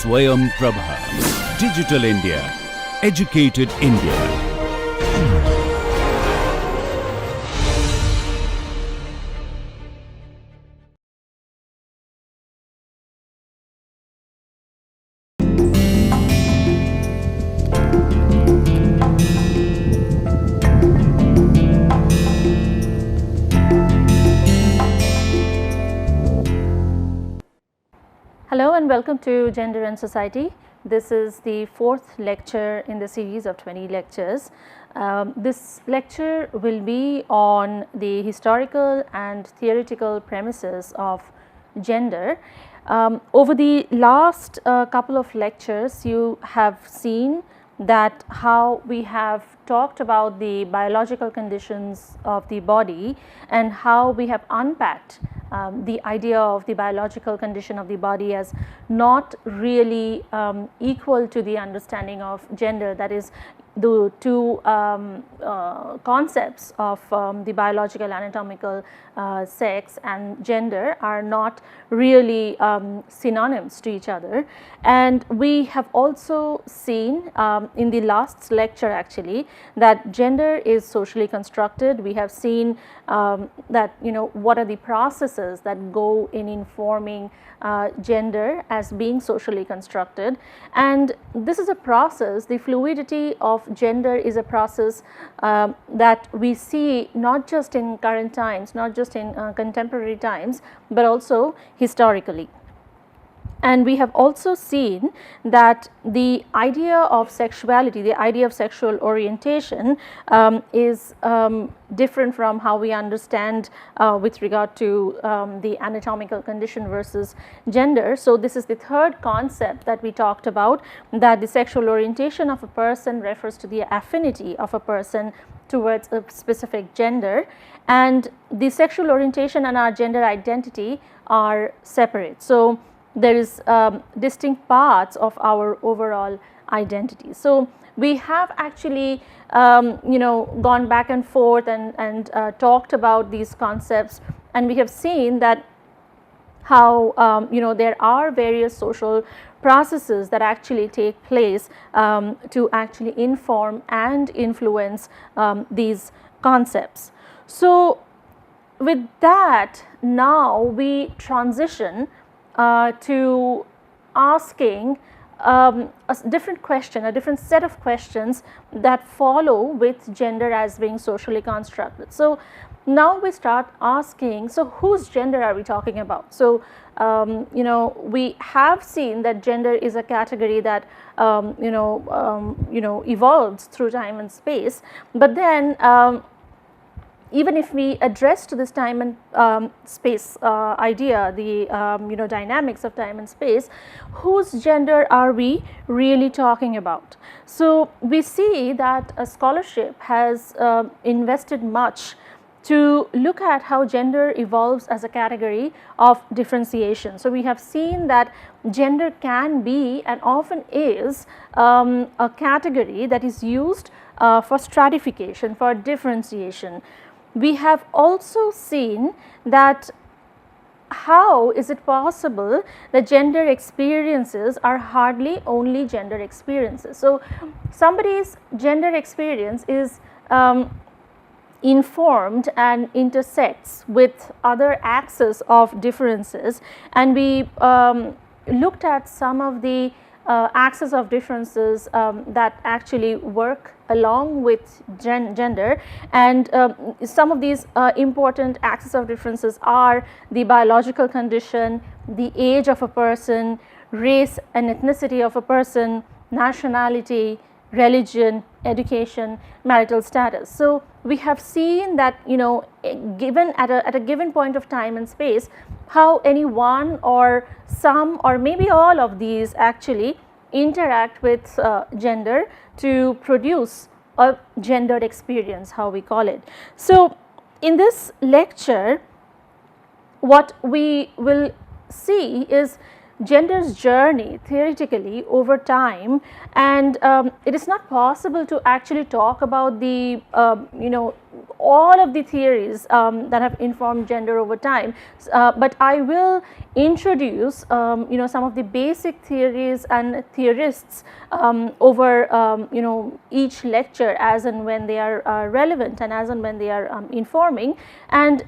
Swayam Prabha. Digital India. Educated India. Hello and welcome to Gender and Society. This is the fourth lecture in the series of 20 lectures. This lecture will be on the historical and theoretical premises of gender. Over the last couple of lectures, you have seen that how we have talked about the biological conditions of the body and how we have unpacked the idea of the biological condition of the body as not really equal to the understanding of gender, that is the two concepts of the biological anatomical sex and gender are not really synonyms to each other. And we have also seen in the last lecture actually that gender is socially constructed. We have seen that what are the processes that go in informing gender as being socially constructed, and this is a process, the fluidity of gender is a process that we see not just in current times, not just in contemporary times, but also historically. And we have also seen that the idea of sexuality, the idea of sexual orientation is different from how we understand with regard to the anatomical condition versus gender. So this is the third concept that we talked about, that the sexual orientation of a person refers to the affinity of a person towards a specific gender, and the sexual orientation and our gender identity are separate. So there is distinct parts of our overall identity. So we have actually gone back and forth and talked about these concepts, and we have seen that how there are various social processes that actually take place to actually inform and influence these concepts. So with that, now we transition to asking a different question, a different set of questions that follow with gender as being socially constructed. So now we start asking, so whose gender are we talking about? So we have seen that gender is a category that evolves through time and space, but then even if we address to this time and space idea, the dynamics of time and space, whose gender are we really talking about? So we see that a scholarship has invested much to look at how gender evolves as a category of differentiation. So we have seen that gender can be and often is a category that is used for stratification, for differentiation. We have also seen that how is it possible that gender experiences are hardly only gender experiences. So somebody's gender experience is informed and intersects with other axes of differences, and we looked at some of the axes of differences that actually work along with gender, and some of these important axes of differences are the biological condition, the age of a person, race and ethnicity of a person, nationality, religion, education, marital status. So we have seen that given at a given point of time and space, how any one or some or maybe all of these actually interact with gender to produce a gendered experience, how we call it. So in this lecture, what we will see is gender's journey theoretically over time, and it is not possible to actually talk about the all of the theories that have informed gender over time, but I will introduce some of the basic theories and theorists over each lecture as and when they are relevant and as and when they are informing. And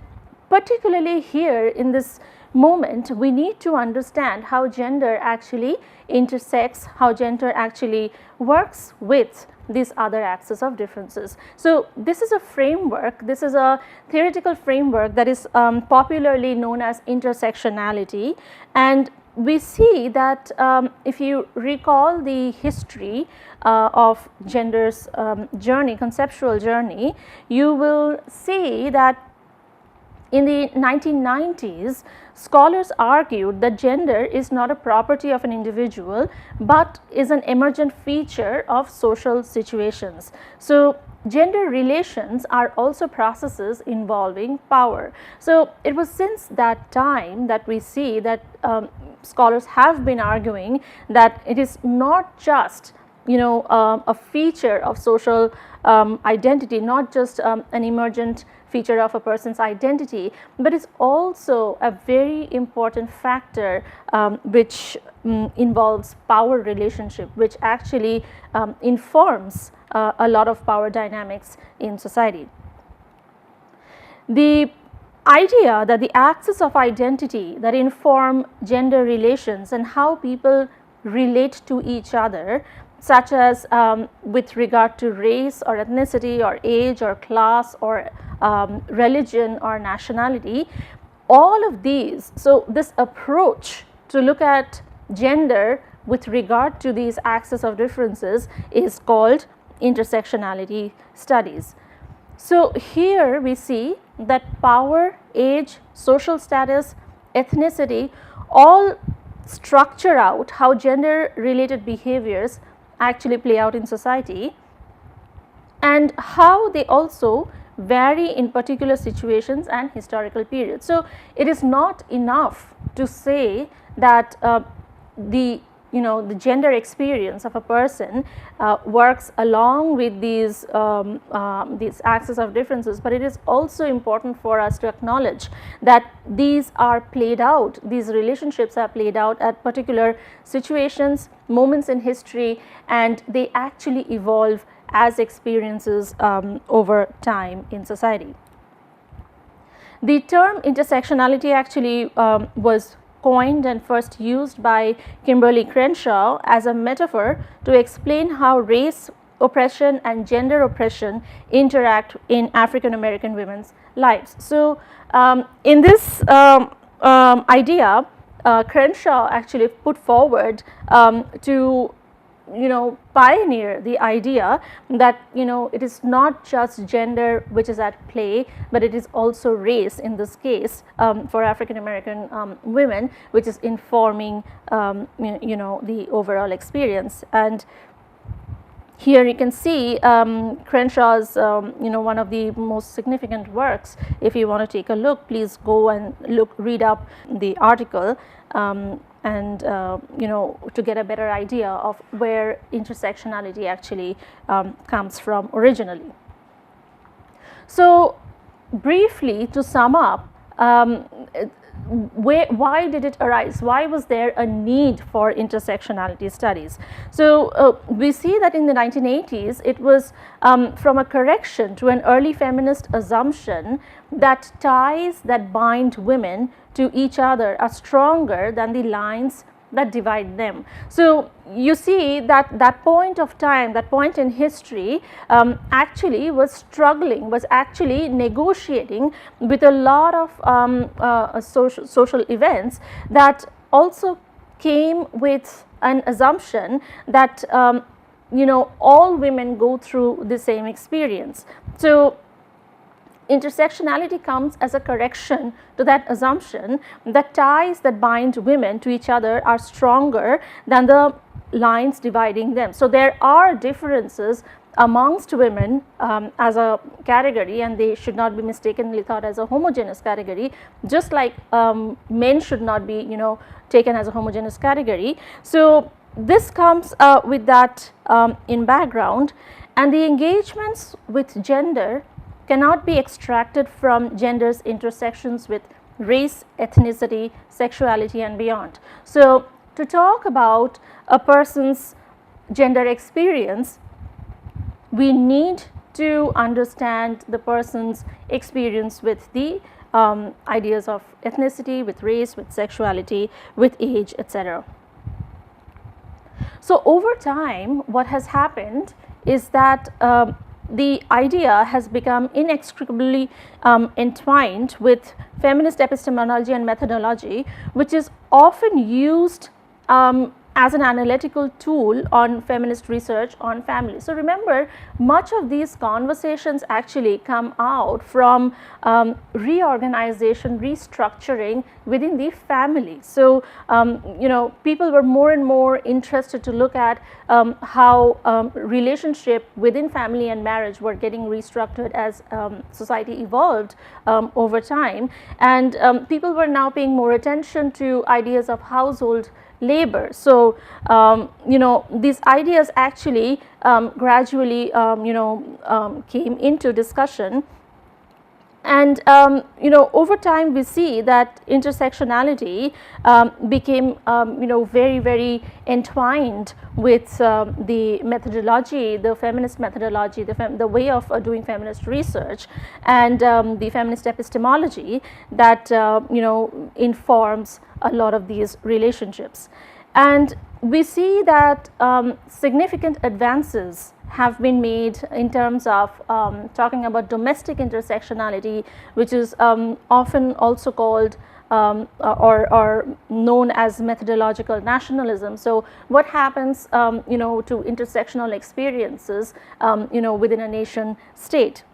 particularly here in this moment, we need to understand how gender actually intersects, how gender actually works with these other axes of differences. So this is a framework, this is a theoretical framework that is popularly known as intersectionality, and we see that if you recall the history of gender's journey, conceptual journey, you will see that in the 1990s, scholars argued that gender is not a property of an individual, but is an emergent feature of social situations. So gender relations are also processes involving power. So it was since that time that we see that scholars have been arguing that it is not just a feature of social identity, not just an emergent feature of a person's identity, but it's also a very important factor which involves power relationship, which actually informs a lot of power dynamics in society. The idea that the axis of identity that inform gender relations and how people relate to each other, such as with regard to race or ethnicity or age or class or religion or nationality, all of these. So this approach to look at gender with regard to these axes of differences is called intersectionality studies. So here we see that power, age, social status, ethnicity all structure out how gender related behaviors actually play out in society, and how they also vary in particular situations and historical periods. So it is not enough to say that the gender experience of a person works along with these axes of differences, but it is also important for us to acknowledge that these are played out, these relationships are played out at particular situations, moments in history, and they actually evolve as experiences over time in society. The term intersectionality actually was coined and first used by Kimberly Crenshaw as a metaphor to explain how race oppression and gender oppression interact in African American women's lives. So in this idea, Crenshaw actually put forward to pioneer the idea that it is not just gender which is at play, but it is also race in this case for African American women, which is informing the overall experience. And here you can see Crenshaw's one of the most significant works. If you want to take a look, please go and read up the article and to get a better idea of where intersectionality actually comes from originally. So briefly, to sum up, why did it arise? Why was there a need for intersectionality studies? So we see that in the 1980s, it was from a correction to an early feminist assumption that ties that bind women to each other are stronger than the lines that divide them. So you see that that point of time, that point in history actually was struggling, was actually negotiating with a lot of social events that also came with an assumption that all women go through the same experience. So intersectionality comes as a correction to that assumption that ties that bind women to each other are stronger than the lines dividing them. So there are differences amongst women as a category, and they should not be mistakenly thought as a homogeneous category, just like men should not be taken as a homogeneous category. So this comes with that in background, and the engagements with gender cannot be extracted from gender's intersections with race, ethnicity, sexuality and beyond. So, to talk about a person's gender experience, we need to understand the person's experience with the ideas of ethnicity, with race, with sexuality, with age, etc. So, over time what has happened is that the idea has become inextricably entwined with feminist epistemology and methodology, which is often used as an analytical tool on feminist research on family. So, remember, much of these conversations actually come out from reorganization, restructuring within the family. So, you know, people were more and more interested to look at how relationship within family and marriage were getting restructured as society evolved over time, and people were now paying more attention to ideas of household labor. So, you know, these ideas actually gradually came into discussion, and you know, over time we see that intersectionality became very entwined with the methodology, the feminist methodology, the way of doing feminist research, and the feminist epistemology that you know, informs a lot of these relationships. And we see that significant advances have been made in terms of talking about domestic intersectionality, which is often also called or known as methodological nationalism. So, what happens you know, to intersectional experiences you know, within a nation state.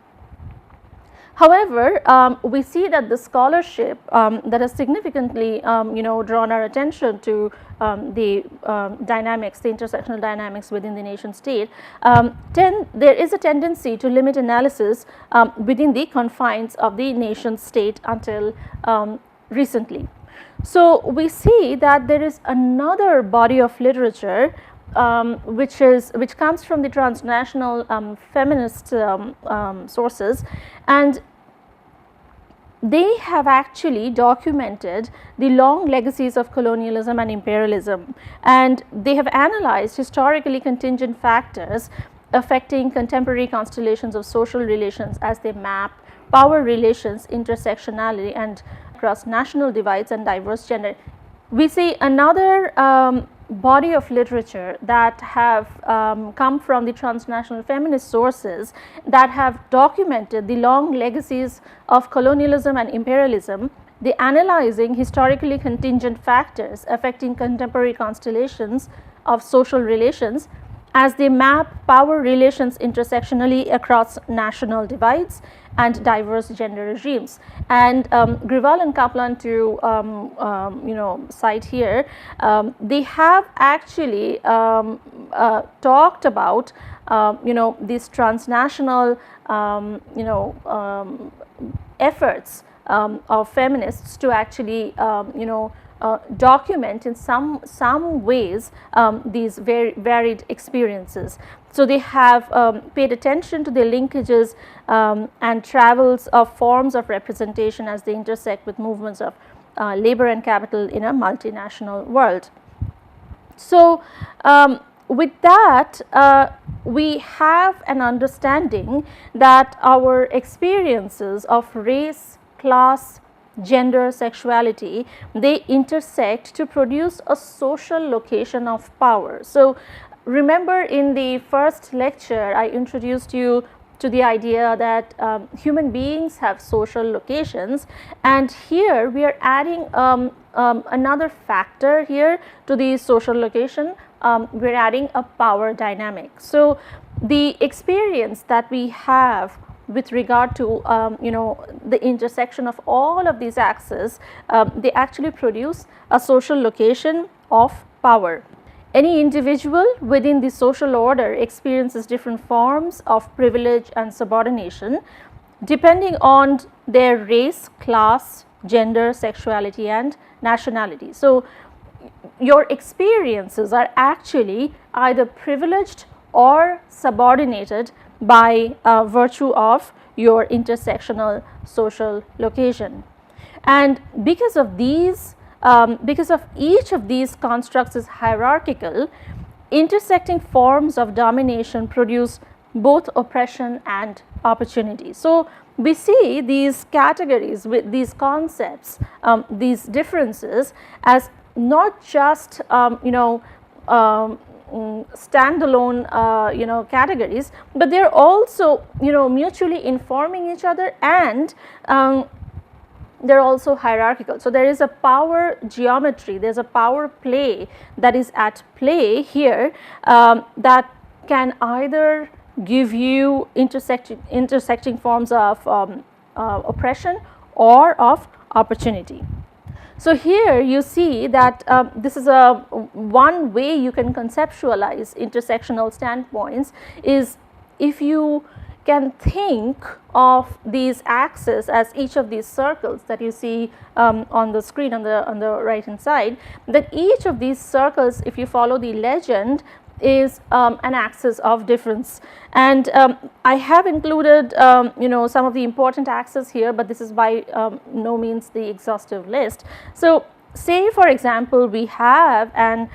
However, we see that the scholarship that has significantly you know, drawn our attention to the dynamics, the intersectional dynamics within the nation state, there is a tendency to limit analysis within the confines of the nation state until recently. So, we see that there is another body of literature which comes from the transnational feminist sources, and they have actually documented the long legacies of colonialism and imperialism, and they have analyzed historically contingent factors affecting contemporary constellations of social relations as they map power relations, intersectionality and across national divides and diverse gender. We see another body of literature that have come from the transnational feminist sources that have documented the long legacies of colonialism and imperialism. They analyzing historically contingent factors affecting contemporary constellations of social relations as they map power relations intersectionally across national divides and diverse gender regimes. And Grewal and Kaplan, to you know, cite here, they have actually talked about you know, these transnational you know, efforts of feminists to actually you know, document in some ways these very varied experiences. So, they have paid attention to the linkages and travels of forms of representation as they intersect with movements of labor and capital in a multinational world. So, with that we have an understanding that our experiences of race, class, gender, sexuality, they intersect to produce a social location of power. So, remember, in the first lecture I introduced you to the idea that human beings have social locations, and here we are adding another factor here to the social location. We are adding a power dynamic. So, the experience that we have with regard to you know, the intersection of all of these axes, they actually produce a social location of power. Any individual within the social order experiences different forms of privilege and subordination depending on their race, class, gender, sexuality and nationality. So, your experiences are actually either privileged or subordinated by virtue of your intersectional social location. And because of these, because of each of these constructs is hierarchical, intersecting forms of domination produce both oppression and opportunity. So, we see these categories with these concepts, these differences as not just standalone categories, but they are also mutually informing each other, and they are also hierarchical. So, there is a power geometry, there is a power play that is at play here, that can either give you intersecting forms of oppression or of opportunity. So, here you see that this is a one way you can conceptualize intersectional standpoints is if you can think of these axes as each of these circles that you see on the screen on the right hand side, that each of these circles, if you follow the legend, is an axis of difference. And I have included some of the important axes here, but this is by no means the exhaustive list. So, say for example, we have an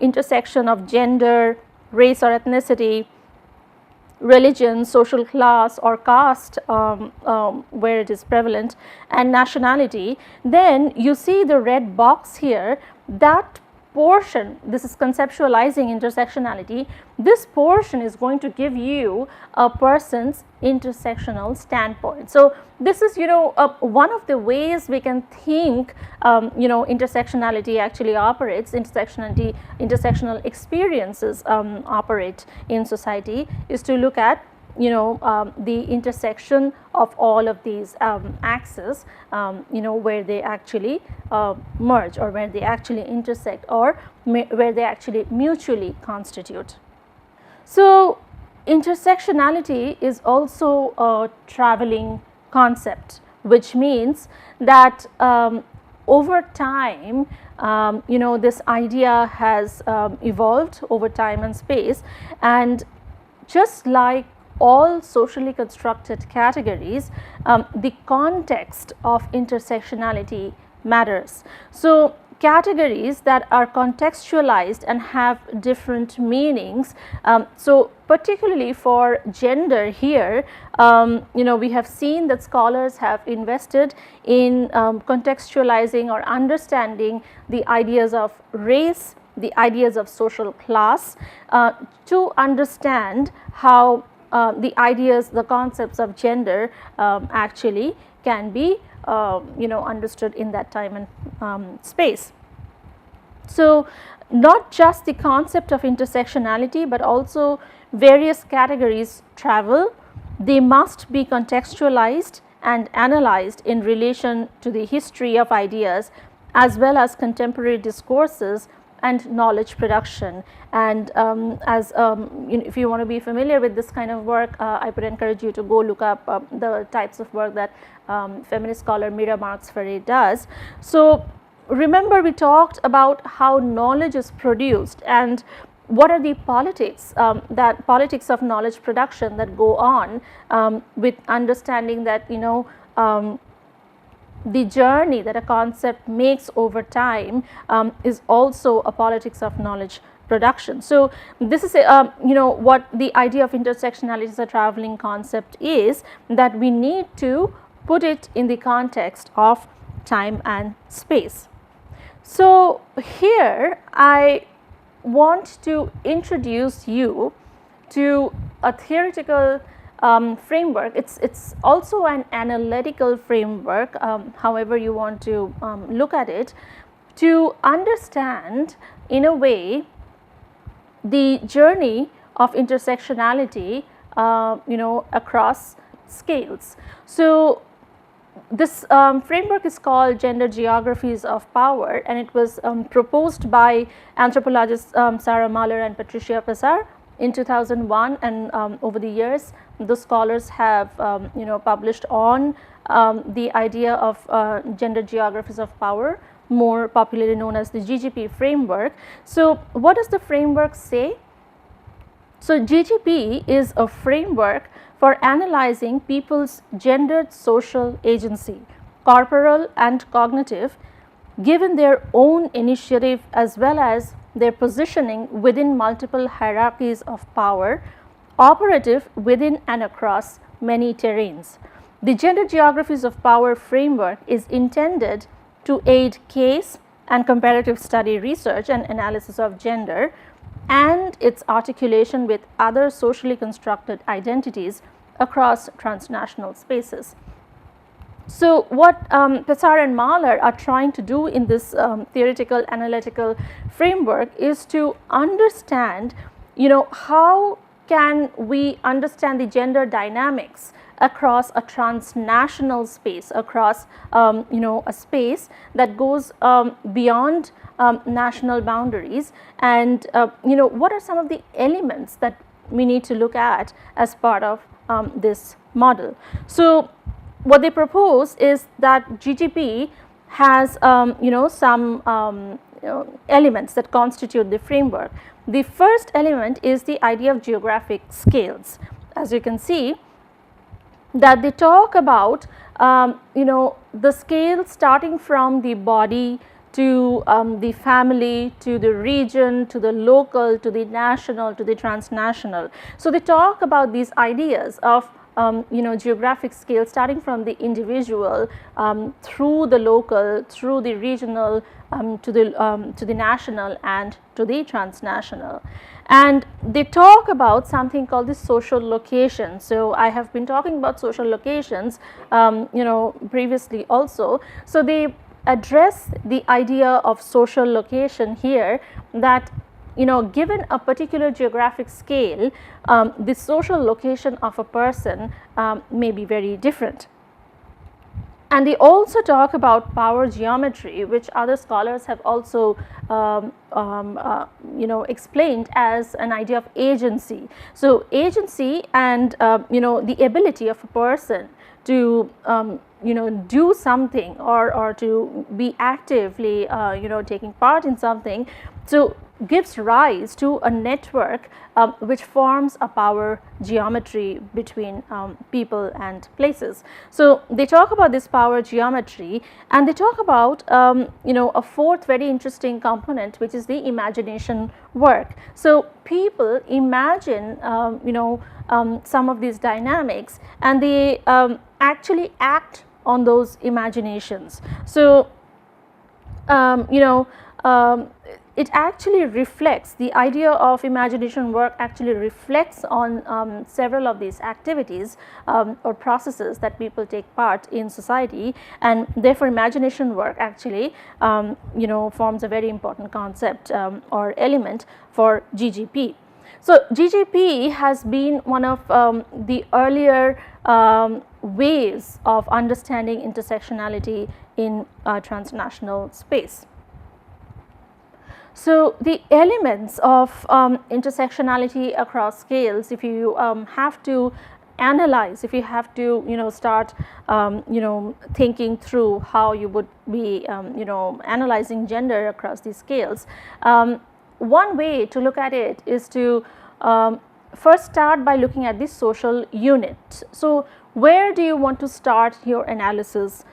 intersection of gender, race or ethnicity, religion, social class or caste where it is prevalent, and nationality, then you see the red box here, that portion, this is conceptualizing intersectionality, this portion is going to give you a person's intersectional standpoint. So, this is one of the ways we can think intersectionality actually operates, intersectional experiences operate in society, is to look at the intersection of all of these axes, where they actually merge, or where they actually intersect, or where they actually mutually constitute. So, intersectionality is also a traveling concept, which means that over time this idea has evolved over time and space, and just like all socially constructed categories, the context of intersectionality matters. So, categories that are contextualized and have different meanings. So, particularly for gender here, we have seen that scholars have invested in contextualizing or understanding the ideas of race, the ideas of social class, to understand how the ideas, the concepts of gender actually can be understood in that time and space. So, not just the concept of intersectionality, but also various categories travel. They must be contextualized and analyzed in relation to the history of ideas as well as contemporary discourses and knowledge production. And if you want to be familiar with this kind of work, I would encourage you to go look up the types of work that feminist scholar Mira Marx-Ferré does. So, remember we talked about how knowledge is produced and what are the politics, politics of knowledge production that go on with understanding that the journey that a concept makes over time is also a politics of knowledge production. So, this is what the idea of intersectionality as a traveling concept is, that we need to put it in the context of time and space. So, here I want to introduce you to a theoretical framework. It's also an analytical framework, however you want to look at it, to understand in a way the journey of intersectionality across scales. So, this framework is called Gender Geographies of Power, and it was proposed by anthropologists Sarah Mahler and Patricia Pessar in 2001, and over the years the scholars have published on the idea of gender geographies of power, more popularly known as the GGP framework. So, what does the framework say? So, GGP is a framework for analyzing people's gendered social agency, corporal and cognitive, given their own initiative as well as their positioning within multiple hierarchies of power, operative within and across many terrains. The gender geographies of power framework is intended to aid case and comparative study research and analysis of gender and its articulation with other socially constructed identities across transnational spaces. So, what Pessar and Mahler are trying to do in this theoretical analytical framework is to understand, how can we understand the gender dynamics across a transnational space, across a space that goes beyond national boundaries, and what are some of the elements that we need to look at as part of this model. So, what they propose is that GGP has some elements that constitute the framework. The first element is the idea of geographic scales. As you can see, that they talk about the scale starting from the body to the family, to the region, to the local, to the national, to the transnational. So, they talk about these ideas of geographic scale starting from the individual through the local, through the regional, to the national and to the transnational. And they talk about something called the social location. So, I have been talking about social locations previously also. So, they address the idea of social location here, that given a particular geographic scale, the social location of a person may be very different. And they also talk about power geometry, which other scholars have also explained as an idea of agency. So, agency and the ability of a person to do something or to be actively taking part in something, so gives rise to a network which forms a power geometry between people and places. So, they talk about this power geometry, and they talk about a fourth very interesting component, which is the imagination work. So, people imagine some of these dynamics, and they actually act on those imaginations. So, it actually reflects, the idea of imagination work actually reflects on several of these activities or processes that people take part in society, and therefore imagination work actually forms a very important concept or element for GGP. So, GGP has been one of the earlier ways of understanding intersectionality in transnational space. So, the elements of intersectionality across scales, if you have to analyze, if you have to start thinking through how you would be analyzing gender across these scales, one way to look at it is to first start by looking at the social unit. So, where do you want to start your analysis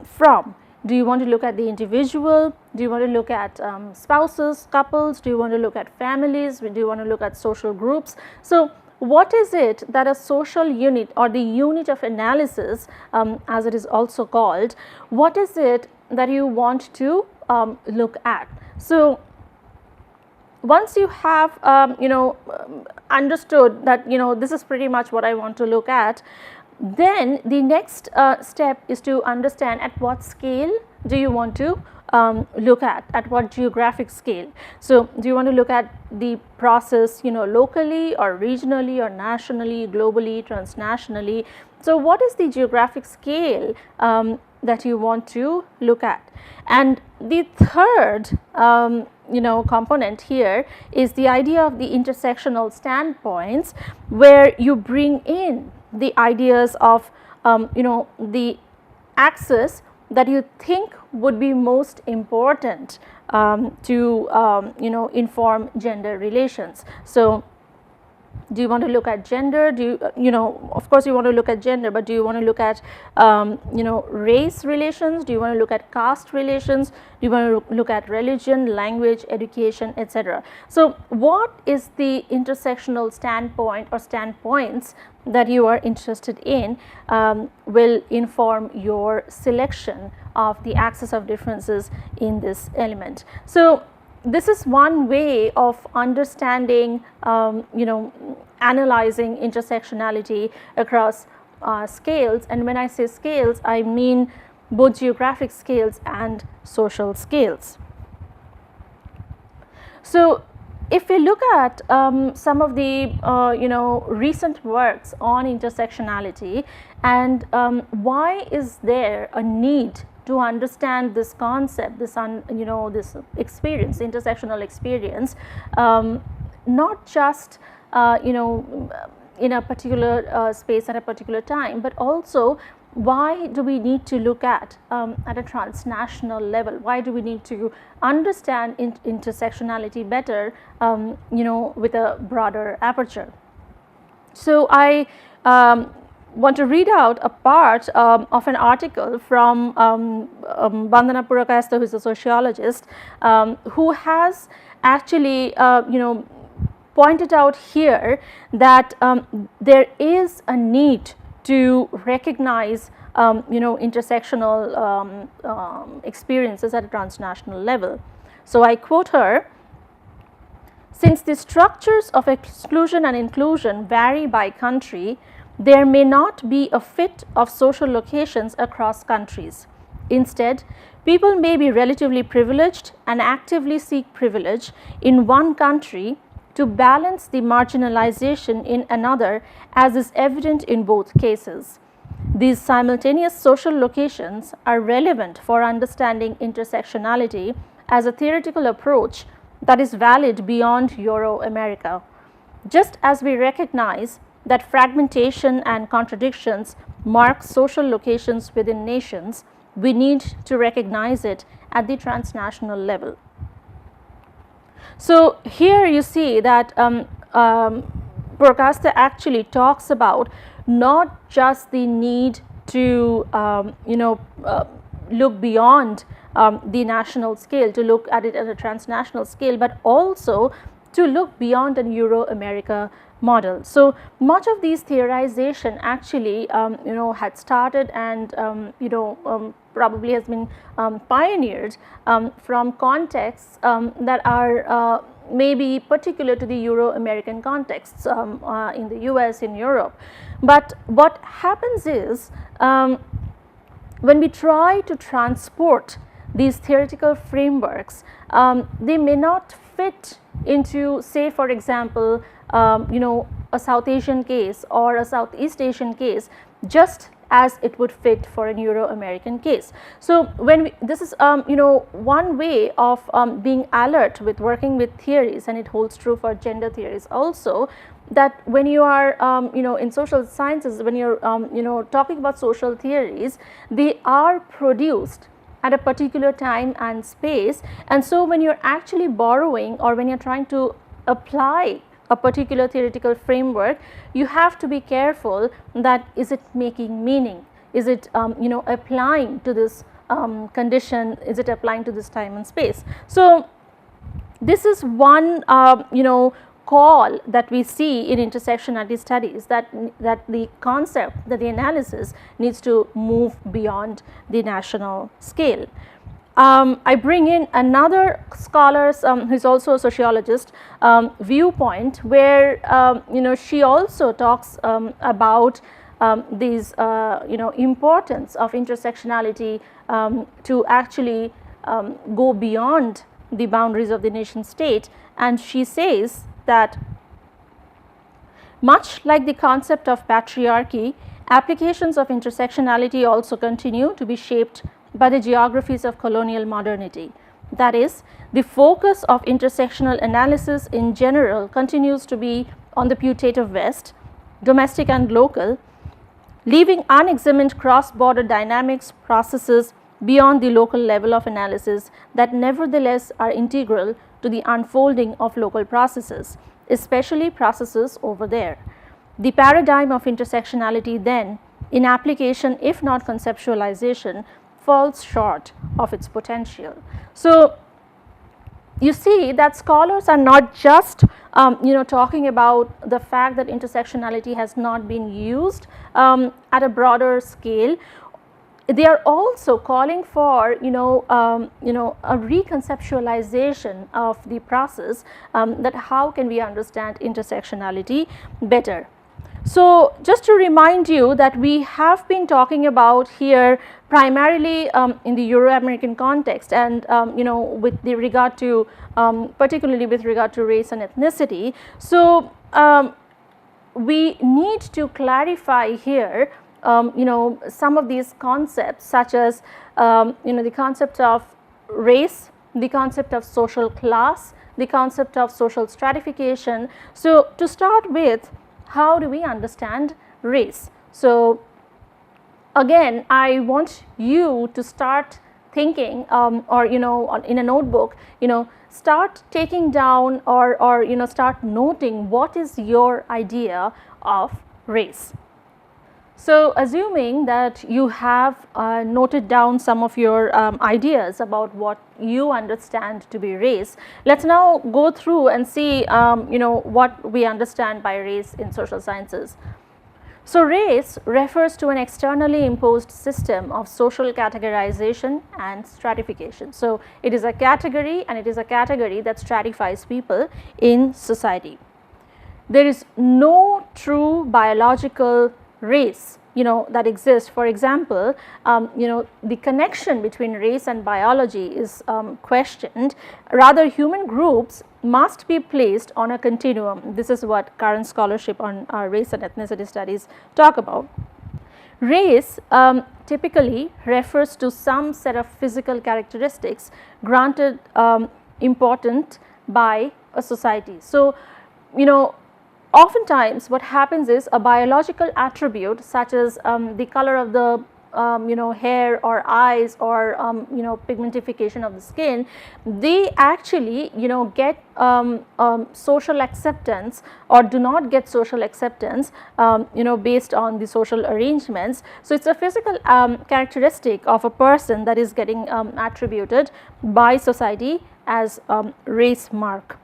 from? Do you want to look at the individual? Do you want to look at spouses, couples? Do you want to look at families? Do you want to look at social groups? So, what is it that a social unit or the unit of analysis, as it is also called, what is it that you want to look at? So, once you have understood that this is pretty much what I want to look at, then the next step is to understand at what scale do you want to look at what geographic scale. So, do you want to look at the process locally or regionally or nationally, globally, transnationally? So, what is the geographic scale that you want to look at? And the third component here is the idea of the intersectional standpoints, where you bring in the ideas of the axis that you think would be most important to inform gender relations. So, Do you want to look at gender? Do you, of course you want to look at gender, but do you want to look at, race relations? Do you want to look at caste relations? Do you want to look at religion, language, education, etc.? So what is the intersectional standpoint or standpoints that you are interested in will inform your selection of the axis of differences in this element. So this is one way of understanding, analyzing intersectionality across scales. And when I say scales, I mean both geographic scales and social scales. So if we look at some of the recent works on intersectionality, and why is there a need to understand this concept, this this experience, intersectional experience, not just in a particular space at a particular time, but also why do we need to look at a transnational level? Why do we need to understand intersectionality better, with a broader aperture? So I want to read out a part of an article from Bandana Purakayastha, who is a sociologist, who has actually pointed out here that there is a need to recognize intersectional experiences at a transnational level. So I quote her: "Since the structures of exclusion and inclusion vary by country, there may not be a fit of social locations across countries. Instead, people may be relatively privileged and actively seek privilege in one country to balance the marginalization in another, as is evident in both cases. These simultaneous social locations are relevant for understanding intersectionality as a theoretical approach that is valid beyond Euro-America. Just as we recognize that fragmentation and contradictions mark social locations within nations, we need to recognize it at the transnational level." So here you see that Purakayastha actually talks about not just the need to look beyond the national scale, to look at it at a transnational scale, but also to look beyond an Euro-America model. So much of these theorization actually had started and probably has been pioneered from contexts that are maybe particular to the Euro-American contexts in the US, in Europe. But what happens is when we try to transport these theoretical frameworks, they may not fit into, say for example, a South Asian case or a Southeast Asian case, just as it would fit for an Euro-American case. So when this is one way of being alert with working with theories, and it holds true for gender theories also, that when you are in social sciences, when you're talking about social theories, they are produced at a particular time and space, and so when you're actually borrowing or when you're trying to apply a particular theoretical framework, you have to be careful that is it making meaning, is it applying to this condition, is it applying to this time and space. So this is one call that we see in intersectionality studies, that the concept, that the analysis needs to move beyond the national scale. I bring in another scholar's who is also a sociologist viewpoint, where she also talks about these importance of intersectionality to actually go beyond the boundaries of the nation state, and she says that much like the concept of patriarchy, applications of intersectionality also continue to be shaped by the geographies of colonial modernity. That is, the focus of intersectional analysis in general continues to be on the putative West, domestic and local, leaving unexamined cross-border dynamics processes beyond the local level of analysis that nevertheless are integral to the unfolding of local processes. especially processes over there. The paradigm of intersectionality then, in application if not conceptualization, falls short of its potential. So, you see that scholars are not just talking about the fact that intersectionality has not been used at a broader scale. They are also calling for a reconceptualization of the process, that how can we understand intersectionality better. So, just to remind you that we have been talking about here primarily in the Euro-American context, and with the regard to particularly with regard to race and ethnicity. So, we need to clarify here some of these concepts, such as the concept of race, the concept of social class, the concept of social stratification. So, to start with, how do we understand race? So, again, I want you to start thinking or in a notebook, start taking down or start noting what is your idea of race. So, assuming that you have noted down some of your ideas about what you understand to be race, let us now go through and see what we understand by race in social sciences. So, race refers to an externally imposed system of social categorization and stratification. So, it is a category, and it is a category that stratifies people in society. There is no true biological race that exists. For example, the connection between race and biology is questioned. Rather, human groups must be placed on a continuum. This is what current scholarship on race and ethnicity studies talk about. Race typically refers to some set of physical characteristics granted important by a society. So, oftentimes what happens is a biological attribute such as the color of the hair or eyes or pigmentification of the skin, they actually get social acceptance or do not get social acceptance based on the social arrangements. So, it is a physical characteristic of a person that is getting attributed by society as race mark.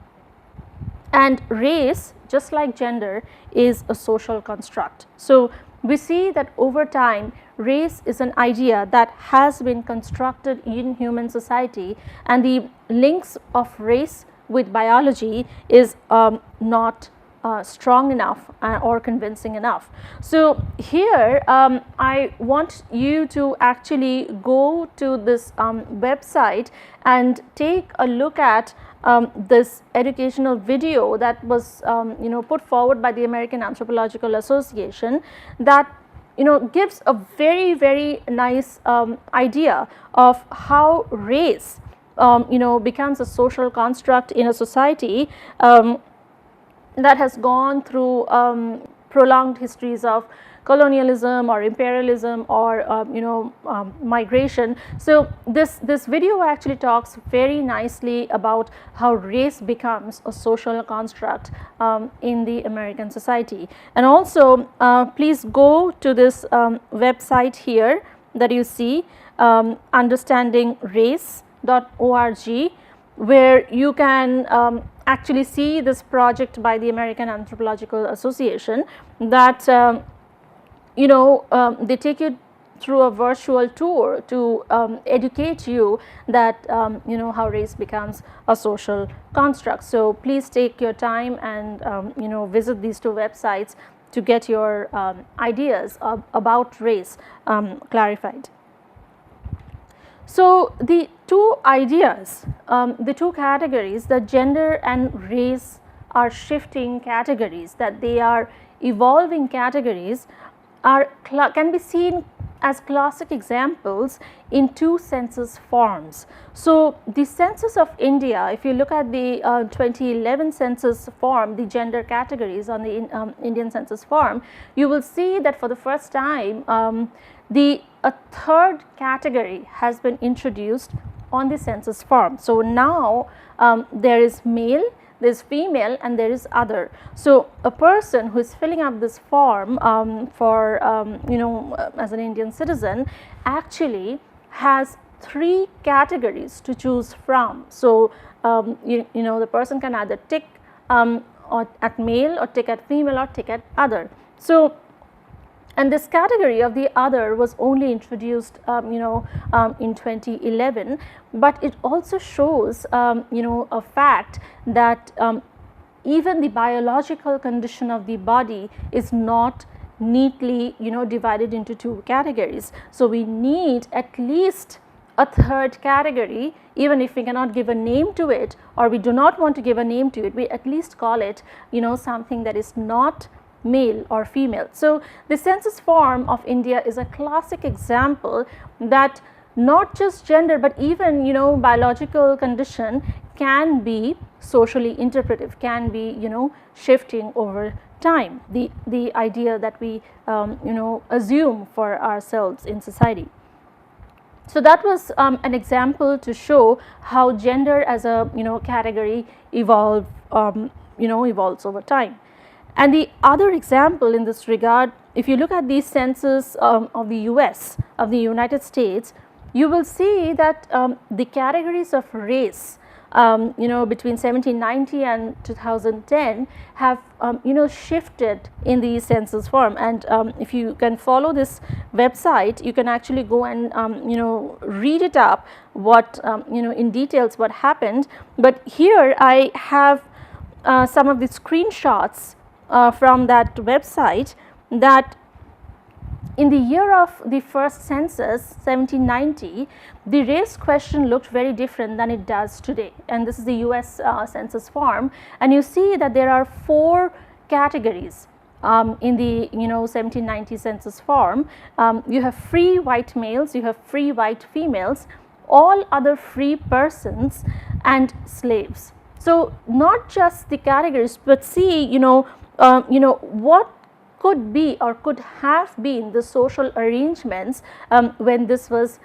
And race, just like gender, is a social construct. So, we see that over time race is an idea that has been constructed in human society, and the links of race with biology is not strong enough or convincing enough. So, here I want you to actually go to this website and take a look at this educational video that was put forward by the American Anthropological Association, that gives a very nice idea of how race becomes a social construct in a society that has gone through prolonged histories of colonialism or imperialism or migration. So, this video actually talks very nicely about how race becomes a social construct in the American society. And also please go to this website here that you see, understandingrace.org, where you can actually see this project by the American Anthropological Association that they take you through a virtual tour to educate you that how race becomes a social construct. So, please take your time and visit these two websites to get your ideas about race clarified. So, the two ideas, the two categories, the gender and race, are shifting categories, that they are evolving categories, can be seen as classic examples in two census forms. So, the census of India, if you look at the 2011 census form, the gender categories on the Indian census form, you will see that for the first time a third category has been introduced on the census form. So, now there is male, there is female and there is other. So a person who is filling up this form for as an Indian citizen actually has 3 categories to choose from. So the person can either tick or at male, or tick at female, or tick at other. So and this category of the other was only introduced in 2011, but it also shows a fact that even the biological condition of the body is not neatly divided into 2 categories. So we need at least a 3rd category, even if we cannot give a name to it, or we do not want to give a name to it, we at least call it something that is not male or female. So the census form of India is a classic example that not just gender but even biological condition can be socially interpretive, can be shifting over time, the idea that we assume for ourselves in society. So that was an example to show how gender as a category evolves over time. And the other example in this regard, if you look at the census of the US, of the United States, you will see that the categories of race between 1790 and 2010 have shifted in the census form. And if you can follow this website, you can actually go and read it up what in details what happened. But here I have some of the screenshots from that website, that in the year of the first census 1790, the race question looked very different than it does today, and this is the US census form, and you see that there are 4 categories in the 1790 census form. You have free white males, you have free white females, all other free persons, and slaves. So not just the categories, but see what could be or could have been the social arrangements when this was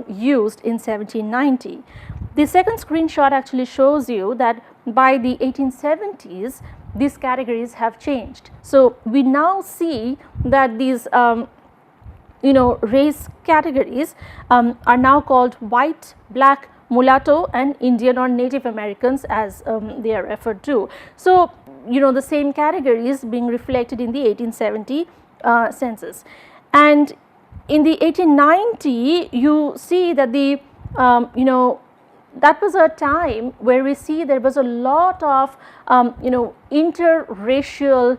used in 1790. The second screenshot actually shows you that by the 1870s these categories have changed. So we now see that these race categories are now called white, black, mulatto, and Indian or Native Americans, as they are referred to. So the same categories being reflected in the 1870 census. And in the 1890 you see that the that was a time where we see there was a lot of interracial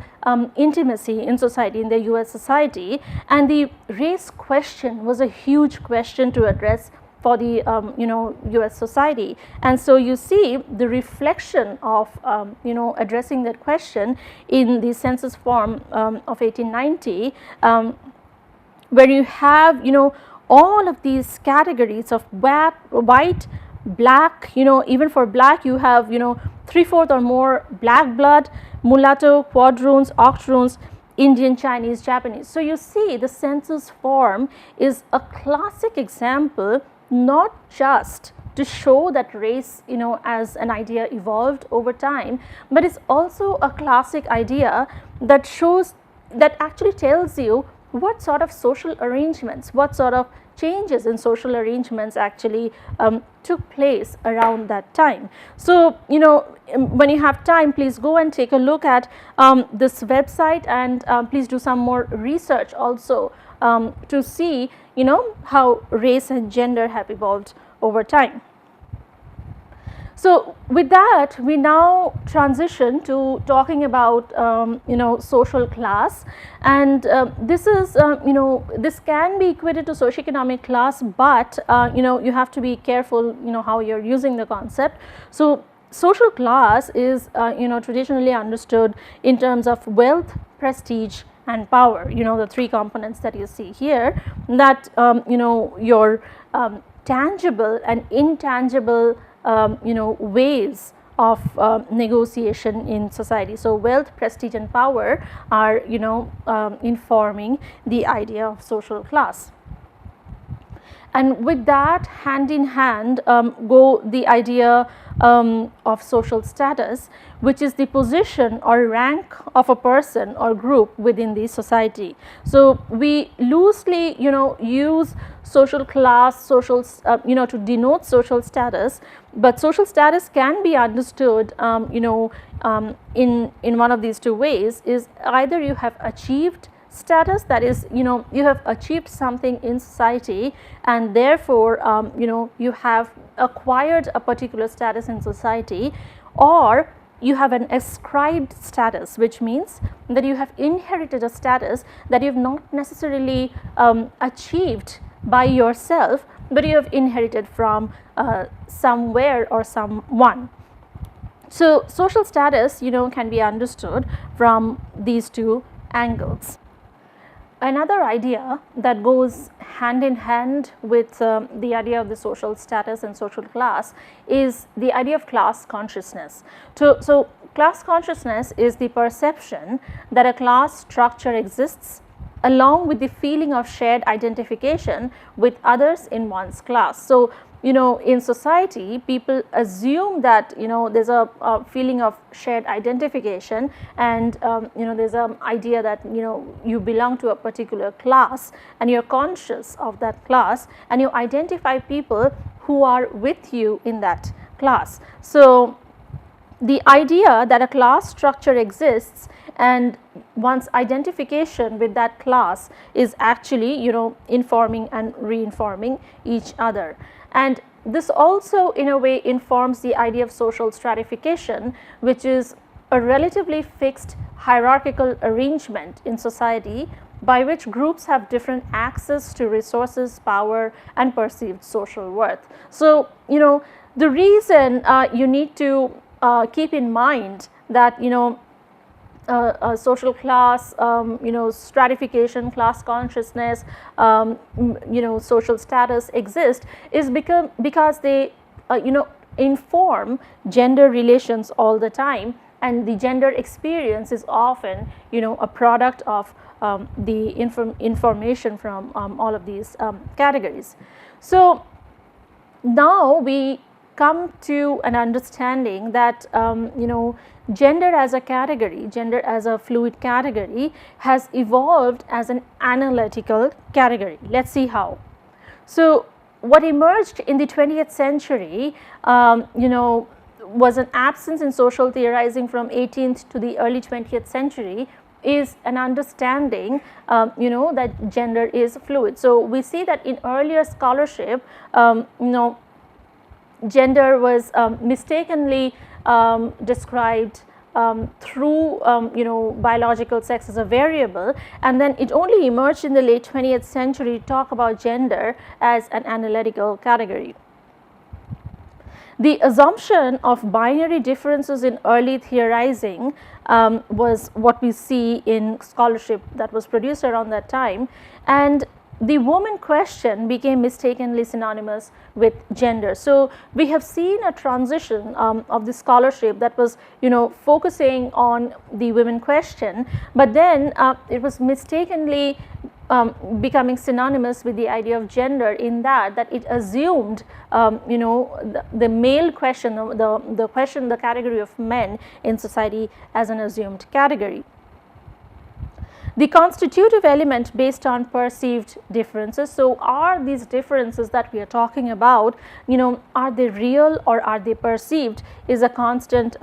intimacy in society, in the US society, and the race question was a huge question to address for the US society. And so you see the reflection of addressing that question in the census form of 1890, where you have all of these categories of white, black, even for black you have 3/4 or more black blood, mulatto, quadroons, octoroons, Indian, Chinese, Japanese. So you see the census form is a classic example, not just to show that race as an idea evolved over time, but it's also a classic idea that shows, that actually tells you what sort of social arrangements, what sort of changes in social arrangements actually took place around that time. So when you have time, please go and take a look at this website, and please do some more research also to see how race and gender have evolved over time. So with that, we now transition to talking about social class, and this is this can be equated to socioeconomic class, but you have to be careful how you're using the concept. So social class is traditionally understood in terms of wealth, prestige, and power, the 3 components that you see here, that your tangible and intangible ways of negotiation in society. So wealth, prestige, and power are informing the idea of social class. And with that, hand in hand go the idea of social status, which is the position or rank of a person or group within the society. So we loosely use social class, social to denote social status, but social status can be understood in one of these two ways. Is either you have achieved status, that is you have achieved something in society, and therefore you have acquired a particular status in society, or you have an ascribed status, which means that you have inherited a status that you have not necessarily achieved by yourself, but you have inherited from somewhere or someone. So social status can be understood from these two angles. Another idea that goes hand in hand with the idea of the social status and social class is the idea of class consciousness. So class consciousness is the perception that a class structure exists along with the feeling of shared identification with others in one's class. So in society, people assume that there's a feeling of shared identification, and there's an idea that you belong to a particular class, and you're conscious of that class, and you identify people who are with you in that class. So the idea that a class structure exists and one's identification with that class is actually informing and reinforming each other. And this also in a way informs the idea of social stratification, which is a relatively fixed hierarchical arrangement in society by which groups have different access to resources, power, and perceived social worth. So the reason you need to keep in mind that social class, stratification, class consciousness, social status exist is because they inform gender relations all the time, and the gender experience is often a product of the information from all of these categories. So now we come to an understanding that gender as a category, gender as a fluid category, has evolved as an analytical category. Let's see how. So what emerged in the 20th century was an absence in social theorizing from 18th to the early 20th century is an understanding that gender is fluid. So we see that in earlier scholarship gender was mistakenly described through biological sex as a variable, and then it only emerged in the late 20th century to talk about gender as an analytical category. The assumption of binary differences in early theorizing was what we see in scholarship that was produced around that time, and the woman question became mistakenly synonymous with gender. So we have seen a transition of the scholarship that was focusing on the women question, but then it was mistakenly becoming synonymous with the idea of gender, in that it assumed the male question, the question, the category of men in society as an assumed category. The constitutive element based on perceived differences. So are these differences that we are talking about, are they real or are they perceived, is a constant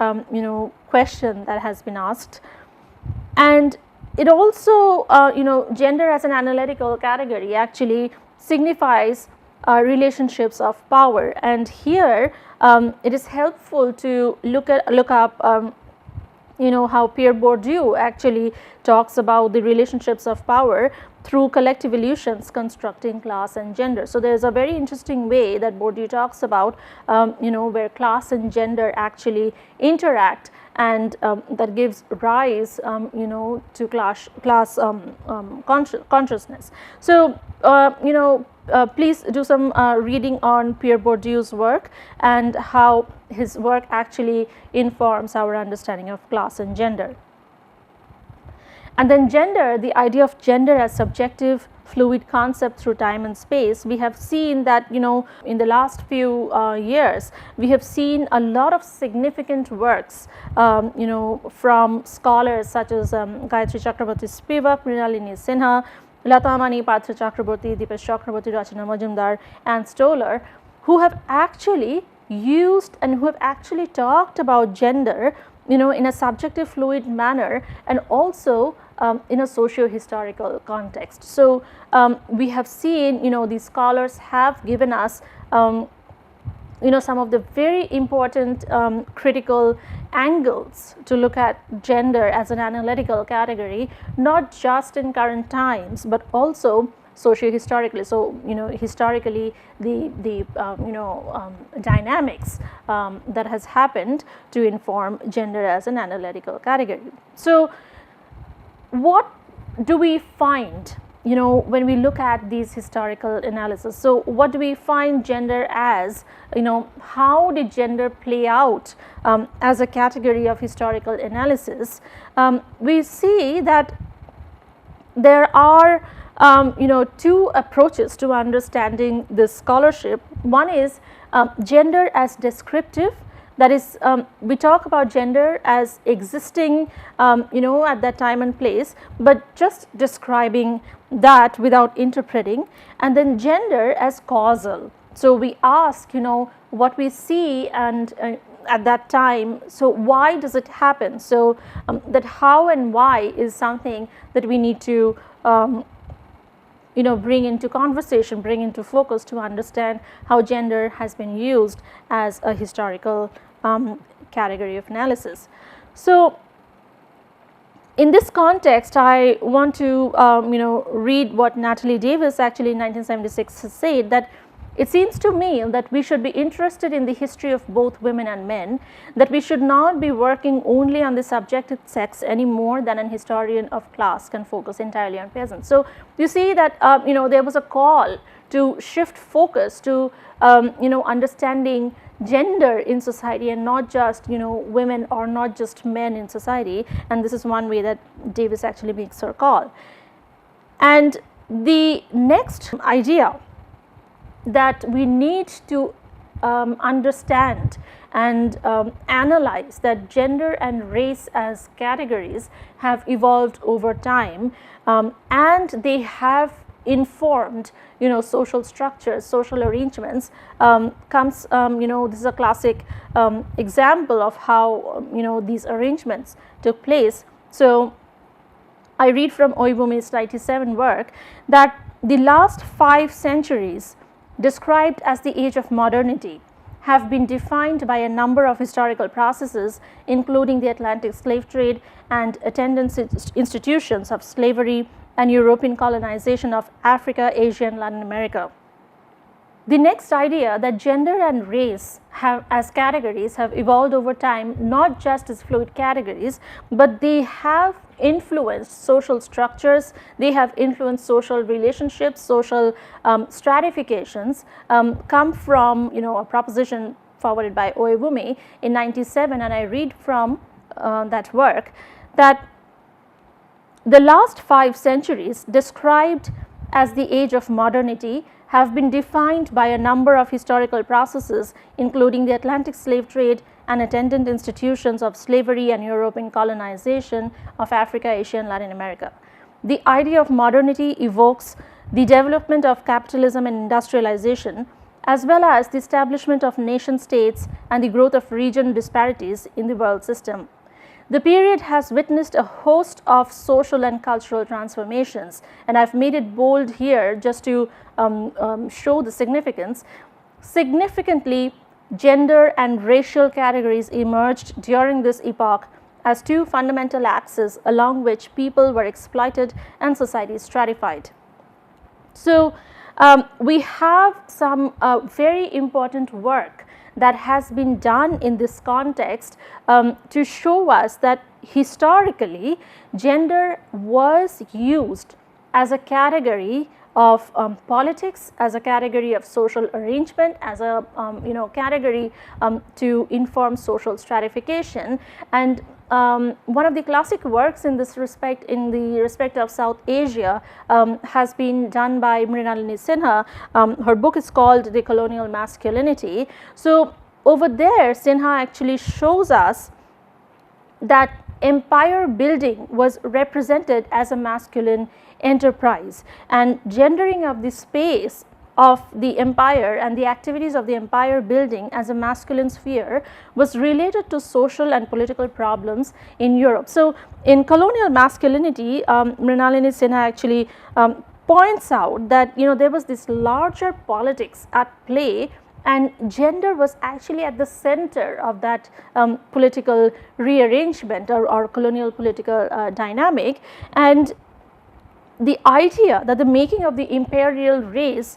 question that has been asked. And it also gender as an analytical category actually signifies relationships of power, and here it is helpful to look up how Pierre Bourdieu actually talks about the relationships of power through collective illusions constructing class and gender. So there is a very interesting way that Bourdieu talks about where class and gender actually interact, and that gives rise to class consciousness. So please do some reading on Pierre Bourdieu's work and how his work actually informs our understanding of class and gender. And then gender, the idea of gender as subjective fluid concept through time and space, we have seen that in the last few years we have seen a lot of significant works from scholars such as Gayatri Chakraborty Spivak, Mrinalini Sinha, Latamani Partha Chakraborty, Deepesh Chakraborty, Rachana Majumdar and Stoller, who have actually used and who have actually talked about gender in a subjective fluid manner and also in a socio-historical context. So we have seen these scholars have given us some of the very important critical angles to look at gender as an analytical category, not just in current times but also socio-historically. So historically the dynamics that has happened to inform gender as an analytical category. So what do we find when we look at these historical analysis? So what do we find gender as? How did gender play out as a category of historical analysis? We see that there are two approaches to understanding this scholarship. One is gender as descriptive. That is, we talk about gender as existing at that time and place, but just describing that without interpreting. And then gender as causal. So we ask what we see and at that time, so why does it happen? So that how and why is something that we need to bring into conversation, bring into focus to understand how gender has been used as a historical category of analysis. So in this context, I want to read what Natalie Davis actually in 1976 has said, that it seems to me that we should be interested in the history of both women and men, that we should not be working only on the subject of sex any more than an historian of class can focus entirely on peasants. So you see that there was a call to shift focus to understanding gender in society and not just women or not just men in society, and this is one way that Davis actually makes her call. And the next idea that we need to understand and analyze that gender and race as categories have evolved over time, and they have informed social structures, social arrangements, comes this is a classic example of how these arrangements took place. So I read from Oibumi's 97 work that the last 5 centuries described as the age of modernity have been defined by a number of historical processes, including the Atlantic slave trade and attendant institutions of slavery and European colonization of Africa, Asia and Latin America. The next idea that gender and race as categories have evolved over time, not just as fluid categories, but they have influenced social structures, they have influenced social relationships, social stratifications, come from a proposition forwarded by Oebumi in 97, and I read from that work that the last 5 centuries described as the age of modernity have been defined by a number of historical processes, including the Atlantic slave trade and attendant institutions of slavery and European colonization of Africa, Asia and Latin America. The idea of modernity evokes the development of capitalism and industrialization, as well as the establishment of nation states and the growth of region disparities in the world system. The period has witnessed a host of social and cultural transformations, and I've made it bold here just to show the significance. Significantly, gender and racial categories emerged during this epoch as 2 fundamental axes along which people were exploited and society stratified. So we have some very important work that has been done in this context to show us that historically gender was used as a category of politics as a category of social arrangement, as a category to inform social stratification. And one of the classic works in this respect, in the respect of South Asia, has been done by Mrinalini Sinha. Her book is called The Colonial Masculinity. So over there, Sinha actually shows us that empire building was represented as a masculine enterprise, and gendering of the space of the empire and the activities of the empire building as a masculine sphere was related to social and political problems in Europe. So in Colonial Masculinity, Mrinalini Sinha actually points out that there was this larger politics at play, and gender was actually at the center of that political rearrangement or colonial political dynamic. And the idea that the making of the imperial race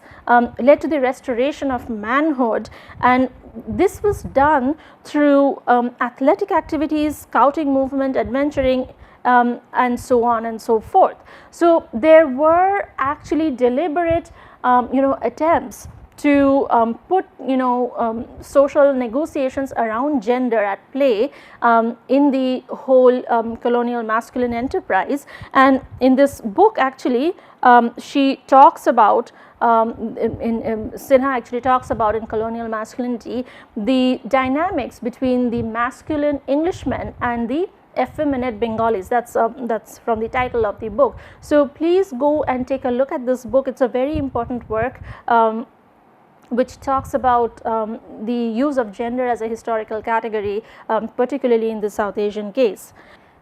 led to the restoration of manhood, and this was done through athletic activities, scouting movement, adventuring, and so on and so forth. So there were actually deliberate attempts to put social negotiations around gender at play in the whole colonial masculine enterprise. And in this book actually she talks about Sinha actually talks about in Colonial Masculinity the dynamics between the masculine Englishmen and the effeminate Bengalis. That's from the title of the book. So please go and take a look at this book. It's a very important work which talks about the use of gender as a historical category, particularly in the South Asian case.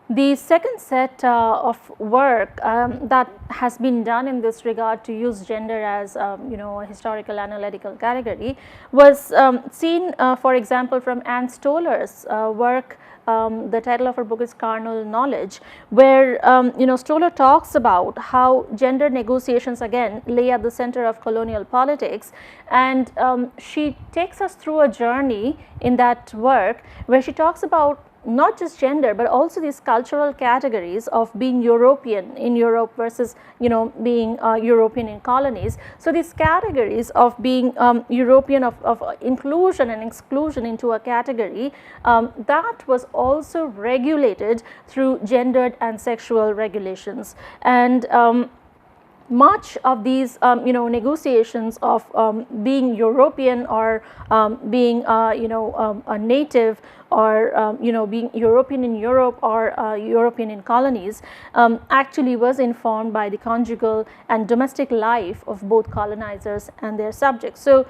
The second set of work that has been done in this regard to use gender as a historical analytical category was seen for example from Anne Stoller's work. The title of her book is Carnal Knowledge, where Stoller talks about how gender negotiations again lay at the center of colonial politics, and she takes us through a journey in that work where she talks about not just gender but also these cultural categories of being European in Europe versus being European in colonies. So these categories of being European, of inclusion and exclusion into a category, that was also regulated through gendered and sexual regulations. And much of these negotiations of being European or being a native or being European in Europe or European in colonies actually was informed by the conjugal and domestic life of both colonizers and their subjects. So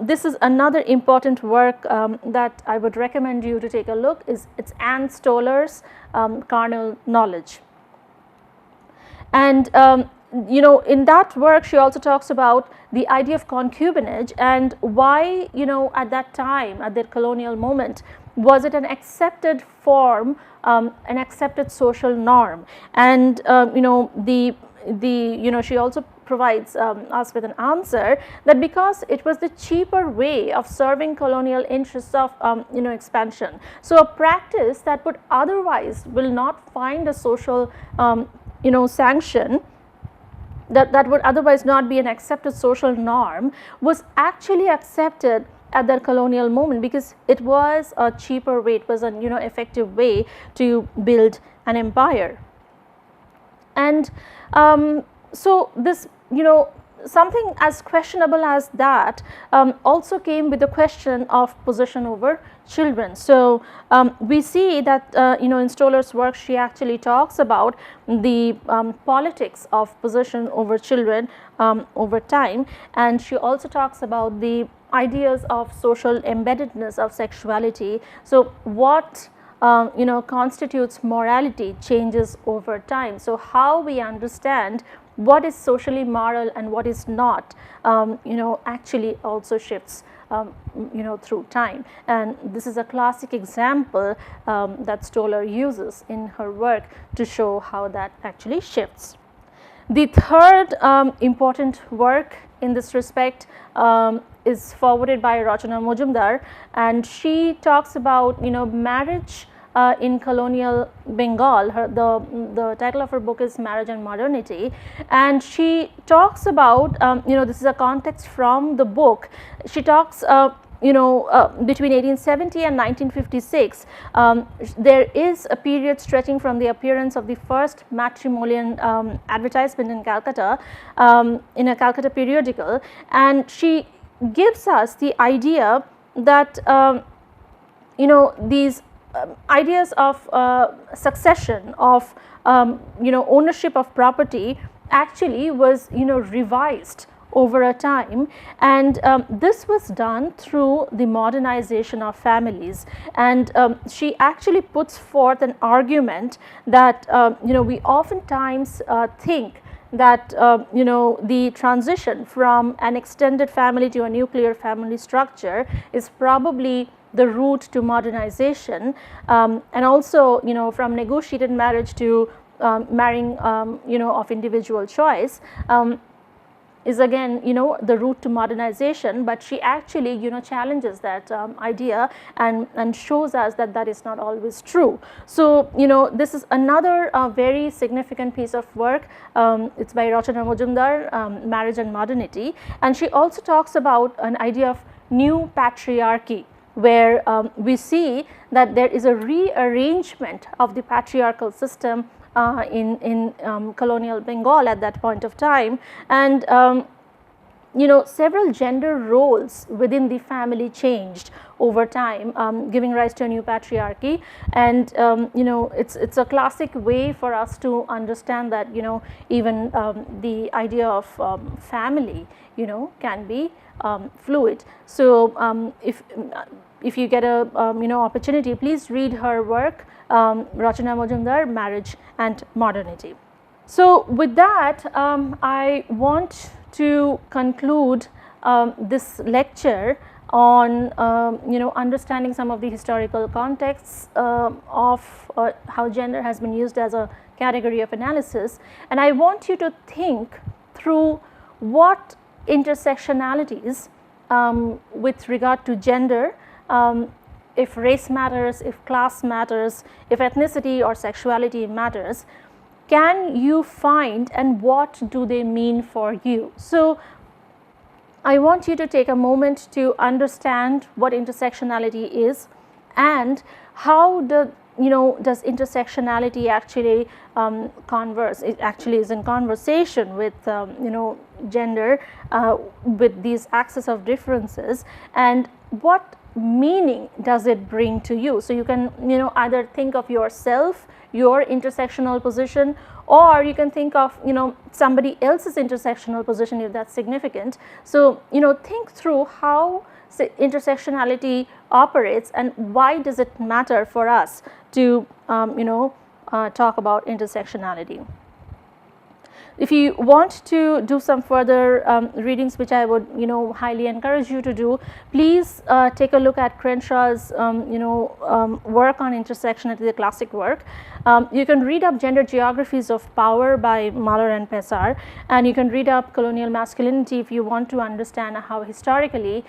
this is another important work that I would recommend you to take a look. It's Anne Stoller's Carnal Knowledge. And in that work she also talks about the idea of concubinage and why at that time, at that colonial moment, was it an accepted form, an accepted social norm. And she also provides us with an answer that because it was the cheaper way of serving colonial interests of expansion. So a practice that would otherwise will not find a social sanction, that would otherwise not be an accepted social norm, was actually accepted at that colonial moment because it was a cheaper way, it was an effective way to build an empire. And so this something as questionable as that also came with the question of possession over children. So we see that in Stoller's work she actually talks about the politics of possession over children over time, and she also talks about the ideas of social embeddedness of sexuality. So what constitutes morality changes over time. So how we understand what is socially moral and what is not actually also shifts through time. And this is a classic example that Stoller uses in her work to show how that actually shifts. The third important work in this respect is forwarded by Rachana Majumdar, and she talks about marriage in colonial Bengal. The title of her book is Marriage and Modernity, and she talks about, this is a context from the book. She talks between 1870 and 1956, there is a period stretching from the appearance of the first matrimonial advertisement in Calcutta, in a Calcutta periodical, and she gives us the idea that these ideas of succession, of ownership of property actually was revised over a time, and this was done through the modernization of families. And she actually puts forth an argument that we oftentimes think that the transition from an extended family to a nuclear family structure is probably the route to modernization, and also from negotiated marriage to marrying of individual choice is again the route to modernization. But she actually challenges that idea and shows us that that is not always true. So this is another very significant piece of work. It's by Rachana Majumdar, Marriage and Modernity, and she also talks about an idea of new patriarchy, where we see that there is a rearrangement of the patriarchal system in colonial Bengal at that point of time, and several gender roles within the family changed over time, giving rise to a new patriarchy. And it's a classic way for us to understand that even the idea of family can be fluid. So if you get a opportunity, please read her work, Rachana Majumdar, Marriage and Modernity. So with that, I want to conclude this lecture on understanding some of the historical contexts of how gender has been used as a category of analysis, and I want you to think through what intersectionalities with regard to gender, if race matters, if class matters, if ethnicity or sexuality matters, can you find, and what do they mean for you? So I want you to take a moment to understand what intersectionality is, and how does intersectionality actually converse. It actually is in conversation with gender, with these axes of differences, and what meaning does it bring to you? So you can either think of yourself, your intersectional position, or you can think of somebody else's intersectional position if that's significant. So think through how intersectionality operates, and why does it matter for us to talk about intersectionality. If you want to do some further readings, which I would highly encourage you to do, please take a look at Crenshaw's work on intersectionality, the classic work. You can read up Gender Geographies of Power by Mahler and Pesar, and you can read up Colonial Masculinity if you want to understand how historically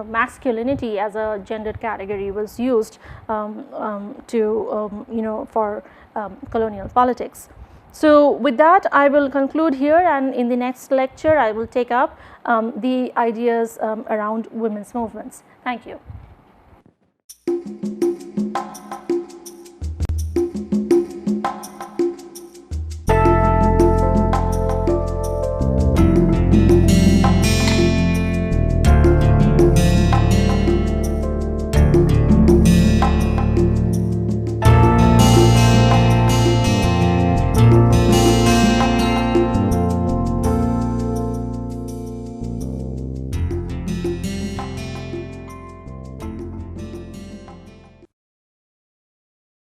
masculinity as a gendered category was used for colonial politics. So with that, I will conclude here, and in the next lecture I will take up the ideas around women's movements. Thank you.